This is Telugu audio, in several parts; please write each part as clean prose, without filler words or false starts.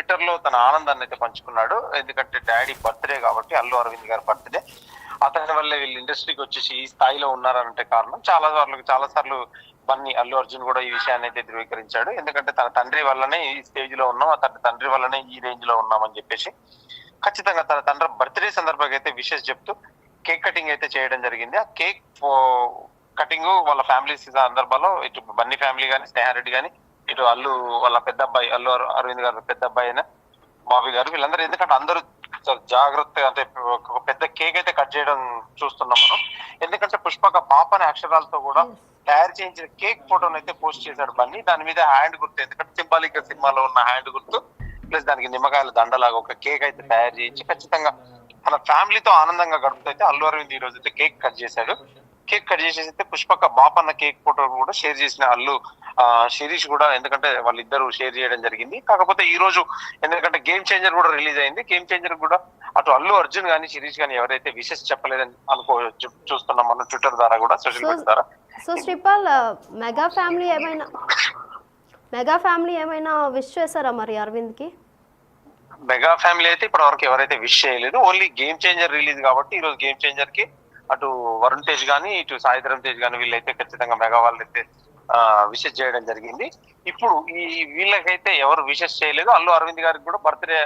ట్విట్టర్ లో తన ఆనందాన్ని అయితే పంచుకున్నాడు. ఎందుకంటే డాడీ బర్త్డే కాబట్టి, అల్లు అరవింద్ గారి బర్త్డే. అతని వల్లే వీళ్ళు ఇండస్ట్రీకి వచ్చేసి ఈ స్థాయిలో ఉన్నారంటే కారణం చాలా సార్లు బన్నీ అల్లు అర్జున్ కూడా ఈ విషయాన్ని అయితే ధృవీకరించాడు. ఎందుకంటే తన తండ్రి వల్లనే ఈ స్టేజ్ లో ఉన్నాం, అతని తండ్రి వల్లనే ఈ రేంజ్ లో ఉన్నామని చెప్పేసి ఖచ్చితంగా తన తండ్రి బర్త్డే సందర్భంగా అయితే విషెస్ చెప్తూ కేక్ కటింగ్ అయితే చేయడం జరిగింది. ఆ కేక్ కటింగ్ వాళ్ళ ఫ్యామిలీ సందర్భంలో ఇటు బన్నీ ఫ్యామిలీ కానీ, స్నేహారెడ్డి కానీ, ఇటు అల్లు వాళ్ళ పెద్ద అబ్బాయి అల్లు అరవింద్ గారు పెద్ద అబ్బాయి అయిన బాబీ గారు, వీళ్ళందరూ ఎందుకంటే అందరూ జాగ్రత్తగా అంటే ఒక పెద్ద కేక్ అయితే కట్ చేయడం చూస్తున్నాం మనం. ఎందుకంటే పుష్పక పాప అనే అక్షరాలతో కూడా తయారు చేయించిన కేక్ ఫోటోను అయితే పోస్ట్ చేశాడు బన్నీ. దాని మీద హ్యాండ్ గుర్తు, ఎందుకంటే సింబాలిక్ సినిమాలో ఉన్న హ్యాండ్ గుర్తు ప్లస్ దానికి నిమ్మకాయల దండలాగా ఒక కేక్ అయితే తయారు చేయించి ఖచ్చితంగా తన ఫ్యామిలీతో ఆనందంగా గడుపుతూ అయితే అల్లు అరవింద్ ఈ రోజు అయితే కేక్ కట్ చేశాడు. కేక్ కట్ చేసేసి అయితే పుష్పక బాపన్న కేక్ ఫోటో కూడా షేర్ చేసిన అల్లు శిరీష్ కూడా, ఎందుకంటే వాళ్ళిద్దరు షేర్ చేయడం జరిగింది. కాకపోతే ఈ రోజు ఎందుకంటే గేమ్ చేంజర్ కూడా రిలీజ్ అయింది. గేమ్ చేంజర్ కూడా అటు అల్లు అర్జున్ గానీ శిరీష్ గానీ ఎవరైతే విషెస్ చెప్పలేదని చూస్తున్నాం మనం ట్విట్టర్ ద్వారా కూడా, సోషల్ మీడియా ద్వారా. సో శ్రీపాల్, మెగా ఫ్యామిలీ ఏమైనా విష్ చేశారా మరి అరవింద్ కి? మెగా ఫ్యామిలీ అయితే ఇప్పటి వరకు ఎవరైతే విష్ చేయలేదు. ఓన్లీ గేమ్ చేంజర్ రిలీజ్ కాబట్టి ఈ రోజు గేమ్ చేంజర్ కి అటు వరుణ్ తేజ్ గానీ, ఇటు సాయిధరం తేజ్ గానీ వీళ్ళైతే ఖచ్చితంగా మెగా వాళ్ళైతే విషెస్ చేయడం జరిగింది. ఇప్పుడు వీళ్ళకైతే ఎవరు విషెస్ చేయలేదు. అల్లు అరవింద్ గారికి కూడా బర్త్డే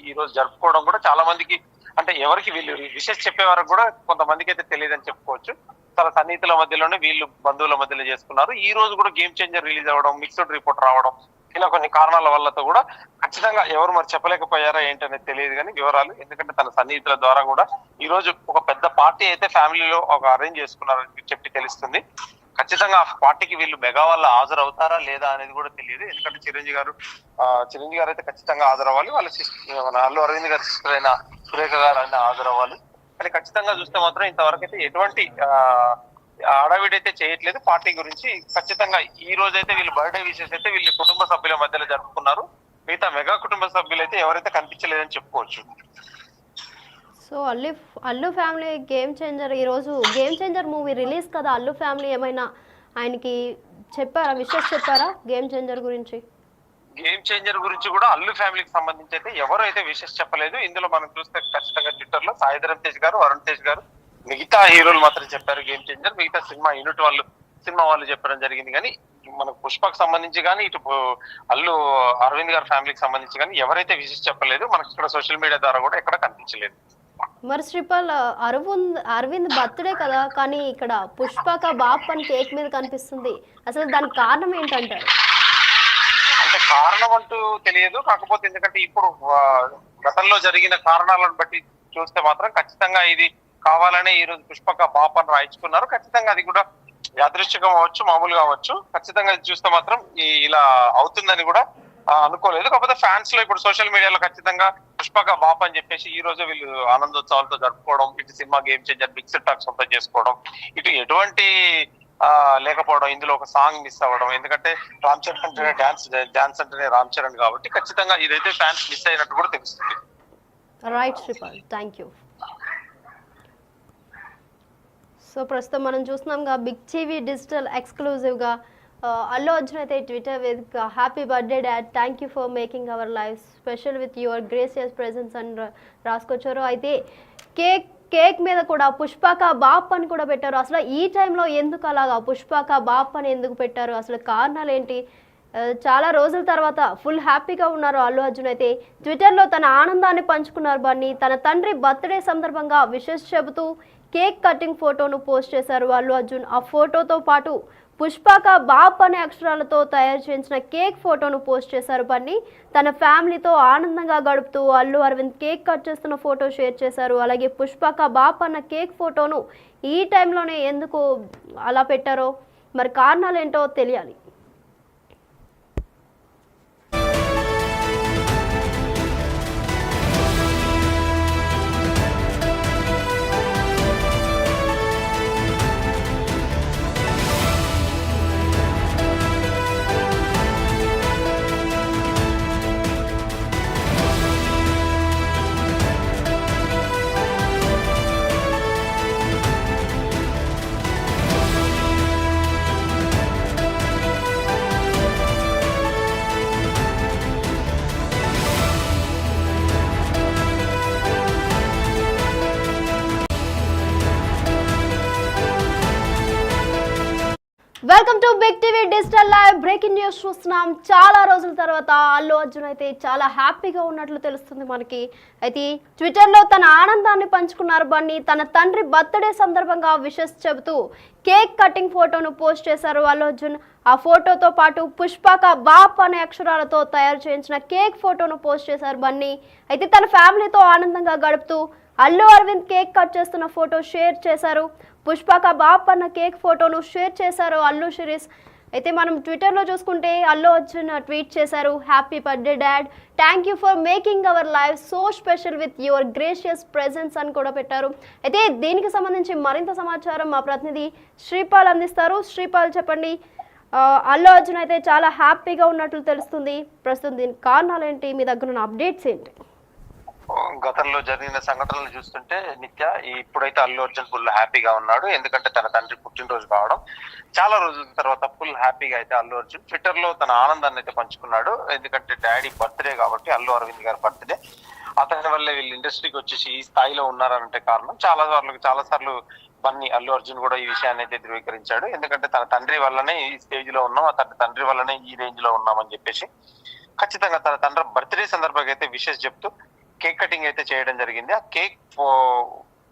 ఈ రోజు జరుపుకోవడం కూడా చాలా మందికి, అంటే ఎవరికి వీళ్ళు విషెస్ చెప్పే వరకు కూడా కొంతమందికి అయితే తెలియదని చెప్పుకోవచ్చు. చాలా సన్నిహితుల మధ్యలోనే వీళ్ళు బంధువుల మధ్యలో చేసుకున్నారు. ఈ రోజు కూడా గేమ్ చేంజర్ రిలీజ్ అవ్వడం, మిక్స్డ్ రిపోర్ట్ రావడం, ఇలా కొన్ని కారణాల వల్లతో కూడా ఖచ్చితంగా ఎవరు మరి చెప్పలేకపోయారా ఏంటనేది తెలియదు కానీ వివరాలు. ఎందుకంటే తన సన్నిహితుల ద్వారా కూడా ఈ రోజు ఒక పెద్ద పార్టీ అయితే ఫ్యామిలీలో ఒక అరేంజ్ చేసుకున్నారని చెప్పి తెలుస్తుంది. ఖచ్చితంగా ఆ పార్టీకి వీళ్ళు మెగా వల్ల హాజరవుతారా లేదా అనేది కూడా తెలియదు. ఎందుకంటే చిరంజీవి గారు అయితే ఖచ్చితంగా హాజరవ్వాలి. మన అల్లు అరవింద్ గారి సిస్టర్ అయిన సురేఖ గారు అయినా హాజరవ్వాలి. కానీ ఖచ్చితంగా చూస్తే మాత్రం ఇంతవరకు అయితే ఎటువంటి హడావిడైతే చేయట్లేదు పార్టీ గురించి. ఖచ్చితంగా ఈ రోజు అయితే వీళ్ళు బర్త్డే విషెస్ అయితే వీళ్ళు కుటుంబ సభ్యుల మధ్యలో జరుపుకున్నారు. మిగతా మెగా కుటుంబ సభ్యులు అయితే ఎవరైతే కనిపించలేదని చెప్పుకోవచ్చు. So Allu family game changer, ఈరోజు గేమ్ చేంజర్ మూవీ రిలీజ్ కదా, అల్లు ఫ్యామిలీ ఏమైనా ఆయనకి చెప్పారా, విషెస్ చెప్పారా గేమ్ చేంజర్ గురించి? గేమ్ చేంజర్ గురించి కూడా అల్లు ఫ్యామిలీకి సంబంధించి అయితే ఎవరు అయితే విషెస్ చెప్పలేదు. ఇందులో మనం చూస్తే ఖచ్చితంగా ట్విట్టర్ లో సాయిధరం తేజ్ గారు, వరుణ్ తేజ్ గారు, మిగతా హీరోలు మాత్రం చెప్పారు గేమ్ చేంజర్. మిగతా సినిమా వాళ్ళు చెప్పడం జరిగింది. కానీ మనకు పుష్పకు సంబంధించి కానీ, ఇటు అల్లు అరవింద్ గారి ఫ్యామిలీకి సంబంధించి కానీ ఎవరైతే విషెస్ చెప్పలేదు. మనకి ఇక్కడ సోషల్ మీడియా ద్వారా కూడా ఎక్కడ కనిపించలేదు. మరి శ్రీపాల్, అరవింద్ బర్త్డే కదా, కానీ ఇక్కడ పుష్పక బాప్ అని కేక్ మీద కనిపిస్తుంది. అసలు దానికి కారణం ఏంటంటారు? అంటే కారణం అంటూ తెలియదు. కాకపోతే ఎందుకంటే ఇప్పుడు గతంలో జరిగిన కారణాలను బట్టి చూస్తే మాత్రం ఖచ్చితంగా ఇది కావాలనే ఈ రోజు పుష్పక బాప్ అని రాయించుకున్నారు. ఖచ్చితంగా అది కూడా యాదృశ్చికం అవ్వచ్చు, మామూలుగా అవ్వచ్చు. ఖచ్చితంగా ఇది చూస్తే మాత్రం ఇలా అవుతుందని కూడా అనుకోలేదు. కాకపోతే ఫ్యాన్స్ లో ఇప్పుడు సోషల్ మీడియాలో ఖచ్చితంగా పుష్పక బాప్ అని చెప్పేసి ఈ రోజు వీళ్ళు ఆనందోత్సవాలతో జరుపుకోవడం, ఇటు cinema game changer mixed talk సొంతం చేసుకోవడం, ఇటు ఎటువంటి లేకపోవడం, ఇందులో ఒక సాంగ్ మిస్ అవ్వడం. ఎందుకంటే రామ్ చరణ్ అంటేనే డాన్స్ అంటేనే రామ్ చరణ్ కాబట్టి ఖచ్చితంగా ఇదైతే ఫ్యాన్స్ మిస్ అయినట్టు కూడా తెలుస్తుంది. Right Sripal, thank you. So ప్రస్తుతం మనం చూస్తున్నాంగా బిగ్ టీవీ డిజిటల్ ఎక్స్క్లూజివ్గా అల్లు అర్జున్ అయితే ట్విట్టర్ వేదిక happy birthday dad, thank you for making our life special with your gracious presence అని రాసుకొచ్చారు. అయితే కేక్ మీద కూడా పుష్పక బాప్ అని కూడా పెట్టారు. అసలు ఈ టైంలో ఎందుకు అలాగా పుష్పక బాప్ అని ఎందుకు పెట్టారు, అసలు కారణాలు ఏంటి? చాలా రోజుల తర్వాత ఫుల్ హ్యాపీగా ఉన్నారు అల్లు అర్జున్. అయితే ట్విట్టర్లో తన ఆనందాన్ని పంచుకున్నారు బన్నీ. తన తండ్రి బర్త్డే సందర్భంగా విషెస్ చెబుతూ కేక్ కటింగ్ ఫోటోను పోస్ట్ చేశారు అల్లు అర్జున్. ఆ ఫోటోతో పాటు పుష్పక బాప్ అనే అక్షరాలతో తయారు చేయించిన కేక్ ఫోటోను పోస్ట్ చేశారు బన్నీ. తన ఫ్యామిలీతో ఆనందంగా గడుపుతూ అల్లు అరవింద్ కేక్ కట్ చేస్తున్న ఫోటో షేర్ చేశారు. అలాగే పుష్పక బాప్ అన్న కేక్ ఫోటోను ఈ టైంలోనే ఎందుకు అలా పెట్టారో మరి కారణాలు ఏంటో తెలియాలి. Welcome to big TV digital live. Breaking news చూస్తున్నాం. చాలా రోజుల తర్వాత అల్లు అర్జున్ అయితే చాలా హ్యాపీగా ఉన్నట్లు తెలుస్తుంది మనకి. అయితే ట్విట్టర్లో తన ఆనందాన్ని పంచుకున్నారు బన్నీ. తన తండ్రి బర్త్డే సందర్భంగా విషెస్ చెబుతూ కేక్ కటింగ్ ఫోటోను పోస్ట్ చేశారు అల్లు అర్జున్. ఆ ఫోటోతో పాటు పుష్పక బాప్ అనే అక్షరాలతో తయారు చేయించిన కేక్ ఫోటోను పోస్ట్ చేశారు బన్నీ. అయితే తన ఫ్యామిలీతో ఆనందంగా గడుపుతూ అల్లు అరవింద్ కేక్ కట్ చేస్తున్న ఫోటో షేర్ చేశారు. పుష్పక బాప్ అన్న కేక్ ఫోటోను షేర్ చేశారు అల్లు శిరీష్. అయితే మనం ట్విట్టర్లో చూసుకుంటే అల్లు అర్జున్ ట్వీట్ చేశారు, happy birthday dad, thank you for making our life so special with your gracious presence అని కూడా పెట్టారు. అయితే దీనికి సంబంధించి మరింత సమాచారం మా ప్రతినిధి శ్రీపాల్ అందిస్తారు. శ్రీపాల్ చెప్పండి, అల్లు అర్జున్ అయితే చాలా హ్యాపీగా ఉన్నట్లు తెలుస్తుంది. ప్రస్తుతం దీనికి కారణాలు ఏంటి, మీ దగ్గర ఉన్న అప్డేట్స్ ఏంటి? గతంలో జరిగిన సంఘటనలు చూస్తుంటే నిత్య ఇప్పుడైతే అల్లు అర్జున్ ఫుల్ హ్యాపీగా ఉన్నాడు. ఎందుకంటే తన తండ్రి పుట్టినరోజు కావడం, చాలా రోజుల తర్వాత ఫుల్ హ్యాపీగా అయితే అల్లు అర్జున్ ట్విట్టర్ లో తన ఆనందాన్ని అయితే పంచుకున్నాడు. ఎందుకంటే డాడీ బర్త్డే కాబట్టి, అల్లు అరవింద్ గారి బర్త్డే, అతని వల్లే వీళ్ళు ఇండస్ట్రీకి వచ్చేసి ఈ స్థాయిలో ఉన్నారనంటే కారణం చాలా సార్లు బన్నీ అల్లు అర్జున్ కూడా ఈ విషయాన్ని అయితే ధృవీకరించాడు. ఎందుకంటే తన తండ్రి వల్లనే ఈ స్టేజ్ లో ఉన్నాం, తన తండ్రి వల్లనే ఈ రేంజ్ లో ఉన్నామని చెప్పేసి ఖచ్చితంగా తన తండ్రి బర్త్డే సందర్భంగా అయితే విషెస్ చెప్తూ కేక్ కటింగ్ అయితే చేయడం జరిగింది. ఆ కేక్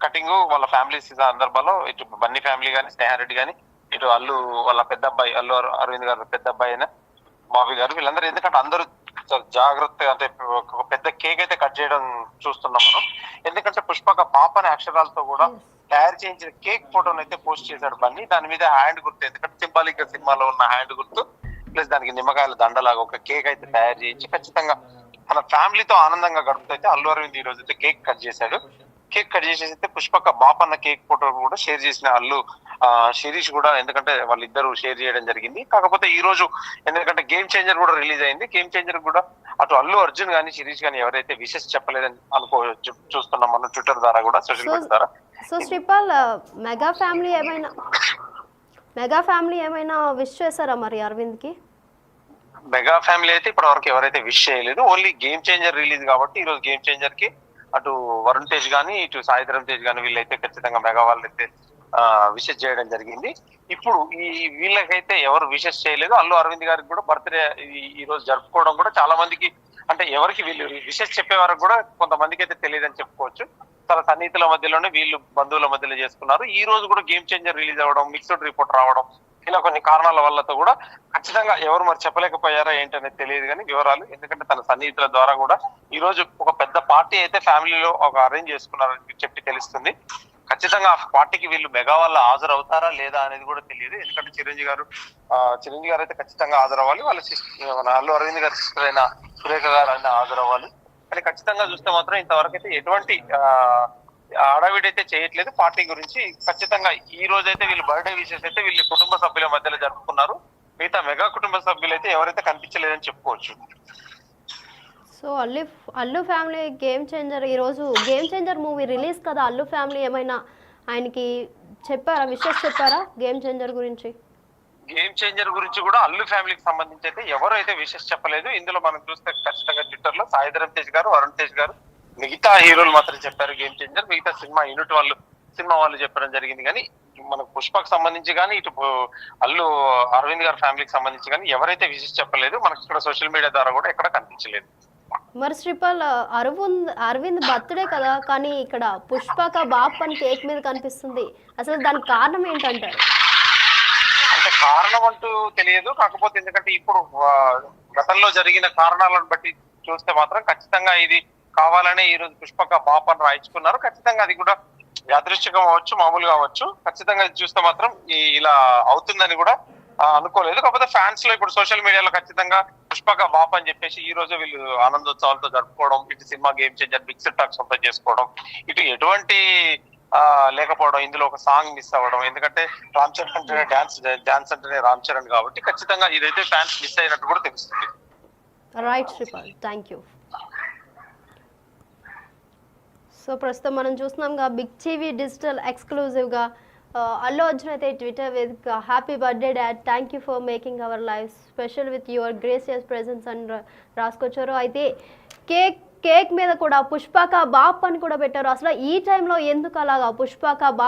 కటింగ్ వాళ్ళ ఫ్యామిలీ సందర్భంలో ఇటు బన్నీ ఫ్యామిలీ కానీ, స్నేహారెడ్డి కానీ, ఇటు అల్లు వాళ్ళ పెద్ద అబ్బాయి అల్లు అరవింద్ గారు పెద్ద అబ్బాయి అయిన బాబీ గారు, వీళ్ళందరూ ఎందుకంటే అందరూ జాగ్రత్తగా అంటే ఒక పెద్ద కేక్ అయితే కట్ చేయడం చూస్తున్నాం మనం. ఎందుకంటే పుష్పక బాప్ అనే అక్షరాలతో కూడా తయారు చేయించిన కేక్ ఫోటోను అయితే పోస్ట్ చేశాడు బన్నీ. దాని మీద హ్యాండ్ గుర్తు, ఎందుకంటే సింబాలిక్ గా సినిమాలో ఉన్న హ్యాండ్ గుర్తు ప్లస్ దానికి నిమ్మకాయల దండలాగా ఒక కేక్ అయితే తయారు చేయించి ఖచ్చితంగా తన ఫ్యామిలీతో ఆనందంగా గడుపుతూ అల్లు అరవింద్ ఈ రోజు అయితే కేక్ కట్ చేశాడు. కేక్ కట్ చేసేసి అయితే పుష్పక బాప్ అన్న కేక్ ఫోటో కూడా షేర్ చేసిన అల్లు శిరీష్ కూడా, ఎందుకంటే వాళ్ళిద్దరు షేర్ చేయడం జరిగింది. కాకపోతే ఈ రోజు ఎందుకంటే గేమ్ చేంజర్ కూడా రిలీజ్ అయింది. గేమ్ చేంజర్ కూడా అటు అల్లు అర్జున్ గానీ శిరీష్ గానీ ఎవరైతే విషెస్ చెప్పలేదని చూస్తున్నాం మనం ట్విట్టర్ ద్వారా కూడా, సోషల్ మీడియా ద్వారా. సో శ్రీపాల్, మెగా ఫ్యామిలీ ఏమైనా విష్ చేశారా మరి అరవింద్ కి? మెగా ఫ్యామిలీ అయితే ఇప్పటి వరకు ఎవరైతే విష్ చేయలేదు. ఓన్లీ గేమ్ చేంజర్ రిలీజ్ కాబట్టి ఈ రోజు గేమ్ చేంజర్ కి అటు వరుణ్ తేజ్ గానీ, ఇటు సాయిధరం తేజ్ గానీ వీళ్ళైతే ఖచ్చితంగా మెగా వాళ్ళు అయితే విషెస్ చేయడం జరిగింది. ఇప్పుడు వీళ్ళకైతే ఎవరు విషెస్ చేయలేదు. అల్లు అరవింద్ గారికి కూడా బర్త్డే ఈ రోజు జరుపుకోవడం కూడా చాలా మందికి, అంటే ఎవరికి వీళ్ళు విషెస్ చెప్పే వరకు కూడా కొంతమందికి అయితే తెలియదని చెప్పుకోవచ్చు. చాలా సన్నిహితుల మధ్యలోనే వీళ్ళు బంధువుల మధ్యలో చేసుకున్నారు. ఈ రోజు కూడా గేమ్ చేంజర్ రిలీజ్ అవ్వడం, మిక్స్డ్ రిపోర్ట్ రావడం, ఇలా కొన్ని కారణాల వల్లతో కూడా ఖచ్చితంగా ఎవరు మరి చెప్పలేకపోయారా ఏంటనేది తెలియదు కానీ వివరాలు. ఎందుకంటే తన సన్నిహితుల ద్వారా కూడా ఈ రోజు ఒక పెద్ద పార్టీ అయితే ఫ్యామిలీలో ఒక అరేంజ్ చేసుకున్నారని చెప్పి తెలుస్తుంది. ఖచ్చితంగా ఆ పార్టీకి వీళ్ళు మెగా వల్ల హాజరవుతారా లేదా అనేది కూడా తెలియదు. ఎందుకంటే చిరంజీవి గారు అయితే ఖచ్చితంగా హాజరవ్వాలి. మన అల్లు అరవింద్ గారి సిస్టర్ అయిన సురేఖ గారు అయినా హాజరవ్వాలి. కానీ ఖచ్చితంగా చూస్తే మాత్రం ఇంతవరకు అయితే ఎటువంటి హడావిడి చేయట్లేదు పార్టీ గురించి. ఖచ్చితంగా ఈ రోజు అయితే వీళ్ళు బర్త్డే విషెస్ అయితే వీళ్ళు కుటుంబ సభ్యుల మధ్యలో జరుపుకున్నారు. మిగతా మెగా కుటుంబ సభ్యులు అయితే ఎవరైతే కనిపించలేదని చెప్పుకోవచ్చు. So Allu family game changer, ఈరోజు గేమ్ చేంజర్ మూవీ రిలీజ్ కదా, అల్లు ఫ్యామిలీ ఏమైనా ఆయనకి చెప్పారా, విషెస్ చెప్పారా గేమ్ చేంజర్ గురించి? గేమ్ చేంజర్ గురించి కూడా అల్లు ఫ్యామిలీకి సంబంధించి అయితే ఎవరు అయితే విషెస్ చెప్పలేదు. ఇందులో మనం చూస్తే ఖచ్చితంగా ట్విట్టర్ లో సాయిధరం తేజ్ గారు, వరుణ్ తేజ్ గారు, మిగతా హీరోలు మాత్రం చెప్పారు గేమ్ చేంజర్. మిగతా సినిమా వాళ్ళు చెప్పడం జరిగింది. కానీ మనకు పుష్పకు సంబంధించి కానీ, ఇటు అల్లు అరవింద్ గారి ఫ్యామిలీకి సంబంధించి కానీ ఎవరైతే విషెస్ చెప్పలేదు. మనకి ఇక్కడ సోషల్ మీడియా ద్వారా కూడా ఎక్కడ కనిపించలేదు. మరి శ్రీపాల్, అరవింద్ బర్త్డే కదా, కానీ ఇక్కడ పుష్పక బాప్ అని కేక్ మీద కనిపిస్తుంది. అసలు దానికి కారణం ఏంటంటారు? అంటే కారణం అంటూ తెలియదు. కాకపోతే ఎందుకంటే ఇప్పుడు గతంలో జరిగిన కారణాలను బట్టి చూస్తే మాత్రం ఖచ్చితంగా ఇది కావాలనే ఈ రోజు పుష్పక బాప్ అని రాయించుకున్నారు. ఖచ్చితంగా అది కూడా యాదృశ్చికం అవ్వచ్చు, మామూలుగా అవ్వచ్చు. ఖచ్చితంగా చూస్తే మాత్రం ఇలా అవుతుందని కూడా అనుకోలేదు. కాకపోతే ఫ్యాన్స్ లో ఇప్పుడు సోషల్ మీడియాలో ఖచ్చితంగా పుష్పక బాప్ అని చెప్పేసి ఈ రోజు వీళ్ళు ఆనందోత్సవాలతో జరుపుకోవడం, ఇటు cinema game changer mixed talk సొంతం చేసుకోవడం, ఇటు ఎటువంటి లేకపోవడం, ఇందులో ఒక సాంగ్ మిస్ అవ్వడం. ఎందుకంటే రామ్ చరణ్ అంటేనే డాన్స్ అంటేనే రామ్ చరణ్ కాబట్టి ఖచ్చితంగా ఇదైతే ఫ్యాన్స్ మిస్ అయినట్టు కూడా తెలుస్తుంది. Right Sripal, thank you. So ప్రస్తుతం మనం చూస్తున్నాంగా బిగ్ టీవీ డిజిటల్ ఎక్స్క్లూజివ్గా అల్లు అర్జున్ అయితే ట్విట్టర్ వేదిక happy birthday dad, thank you for making our life special with your gracious presence అని రాసుకొచ్చారు. అయితే కేక్ మీద కూడా పుష్పక బాప్ అని కూడా పెట్టారు. అసలు ఈ టైంలో ఎందుకు అలాగా పుష్పక బాప్